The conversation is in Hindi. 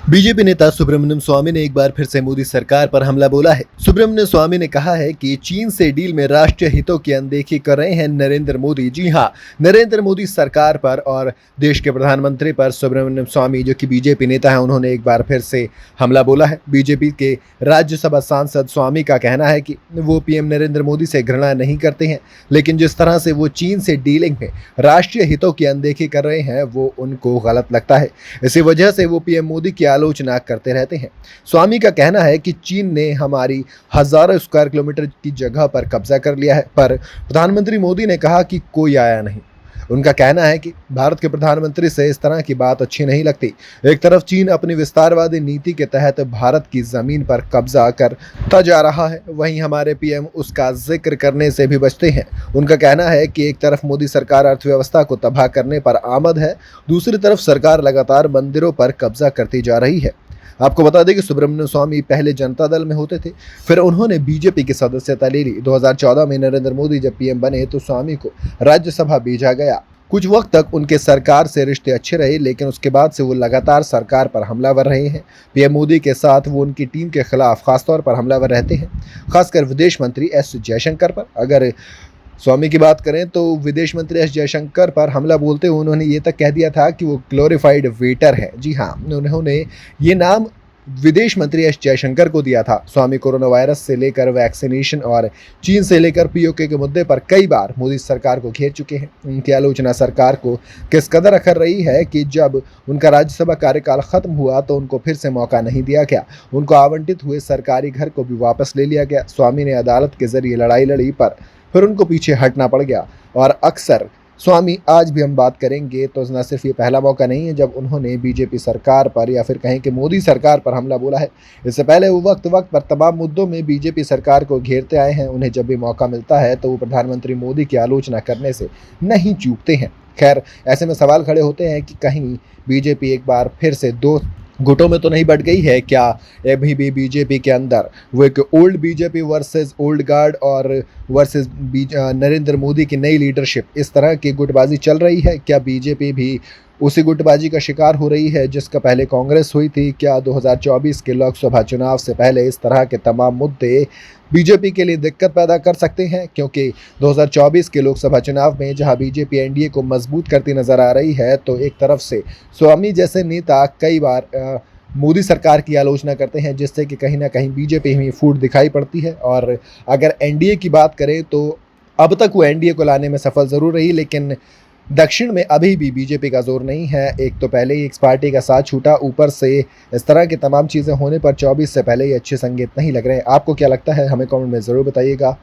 बीजेपी नेता सुब्रमण्यम स्वामी ने एक बार फिर से मोदी सरकार पर हमला बोला है। सुब्रमण्यम स्वामी ने कहा है कि चीन से डील में राष्ट्रीय हितों की अनदेखी कर रहे हैं नरेंद्र मोदी। जी हां, नरेंद्र मोदी सरकार पर और देश के प्रधानमंत्री पर सुब्रमण्यम स्वामी, जो कि बीजेपी नेता है, उन्होंने एक बार फिर से हमला बोला है। बीजेपी के राज्यसभा सांसद स्वामी का कहना है कि वो पीएम नरेंद्र मोदी से घृणा नहीं करते हैं, लेकिन जिस तरह से वो चीन से डीलिंग में राष्ट्रीय हितों की अनदेखी कर रहे हैं वो उनको गलत लगता है। इसी वजह से वो पीएम मोदी की आलोचना करते रहते हैं। स्वामी का कहना है कि चीन ने हमारी हजारों स्क्वायर किलोमीटर की जगह पर कब्जा कर लिया है, पर प्रधानमंत्री मोदी ने कहा कि कोई आया नहीं। उनका कहना है कि भारत के प्रधानमंत्री से इस तरह की बात अच्छी नहीं लगती। एक तरफ चीन अपनी विस्तारवादी नीति के तहत भारत की जमीन पर कब्जा करता जा रहा है, वहीं हमारे पीएम उसका जिक्र करने से भी बचते हैं। उनका कहना है कि एक तरफ मोदी सरकार अर्थव्यवस्था को तबाह करने पर आमद है, दूसरी तरफ सरकार लगातार मंदिरों पर कब्जा करती जा रही है। आपको बता दें कि सुब्रमण्यम स्वामी पहले जनता दल में होते थे, फिर उन्होंने बीजेपी की सदस्यता ले ली। 2014 में नरेंद्र मोदी जब पीएम बने तो स्वामी को राज्यसभा भेजा गया। कुछ वक्त तक उनके सरकार से रिश्ते अच्छे रहे, लेकिन उसके बाद से वो लगातार सरकार पर हमलावर रहे हैं। पीएम मोदी के साथ वो उनकी टीम के खिलाफ खासतौर पर हमलावर रहते हैं, खासकर विदेश मंत्री एस जयशंकर पर। अगर स्वामी की बात करें तो विदेश मंत्री एस जयशंकर पर हमला बोलते हुए उन्होंने ये तक कह दिया था कि वो ग्लोरीफाइड वेटर है। जी हाँ, उन्होंने ये नाम विदेश मंत्री एस जयशंकर को दिया था। स्वामी कोरोना वायरस से लेकर वैक्सीनेशन और चीन से लेकर पीओके के मुद्दे पर कई बार मोदी सरकार को घेर चुके हैं। उनकी आलोचना सरकार को किस कदर अखर रही है कि जब उनका राज्यसभा कार्यकाल खत्म हुआ तो उनको फिर से मौका नहीं दिया गया। उनको आवंटित हुए सरकारी घर को भी वापस ले लिया गया। स्वामी ने अदालत के जरिए लड़ाई लड़ी, पर फिर उनको पीछे हटना पड़ गया। और अक्सर स्वामी, आज भी हम बात करेंगे तो न सिर्फ ये पहला मौका नहीं है जब उन्होंने बीजेपी सरकार पर या फिर कहें कि मोदी सरकार पर हमला बोला है। इससे पहले वो वक्त वक्त पर तमाम मुद्दों में बीजेपी सरकार को घेरते आए हैं। उन्हें जब भी मौका मिलता है तो वो प्रधानमंत्री मोदी की आलोचना करने से नहीं चूकते हैं। खैर, ऐसे में सवाल खड़े होते हैं कि कहीं बीजेपी एक बार फिर से दो गुटों में तो नहीं बट गई है क्या? अभी भी बीजेपी के अंदर वो एक old BJP versus old guard और वर्सेस नरेंद्र मोदी की नई लीडरशिप, इस तरह की गुटबाजी चल रही है? क्या बीजेपी भी उसी गुटबाजी का शिकार हो रही है जिसका पहले कांग्रेस हुई थी? क्या 2024 के लोकसभा चुनाव से पहले इस तरह के तमाम मुद्दे बीजेपी के लिए दिक्कत पैदा कर सकते हैं? क्योंकि 2024 के लोकसभा चुनाव में जहां बीजेपी एनडीए को मजबूत करती नजर आ रही है, तो एक तरफ से स्वामी जैसे नेता कई बार मोदी सरकार की आलोचना करते हैं, जिससे कि कहीं ना कहीं बीजेपी में फूट दिखाई पड़ती है। और अगर एनडीए की बात करें तो अब तक वो एनडीए को लाने में सफल जरूर रही, लेकिन दक्षिण में अभी भी बीजेपी का जोर नहीं है। एक तो पहले ही एक्स पार्टी का साथ छूटा, ऊपर से इस तरह की तमाम चीज़ें होने पर 24 से पहले ही अच्छे संकेत नहीं लग रहे हैं। आपको क्या लगता है? हमें कमेंट में ज़रूर बताइएगा।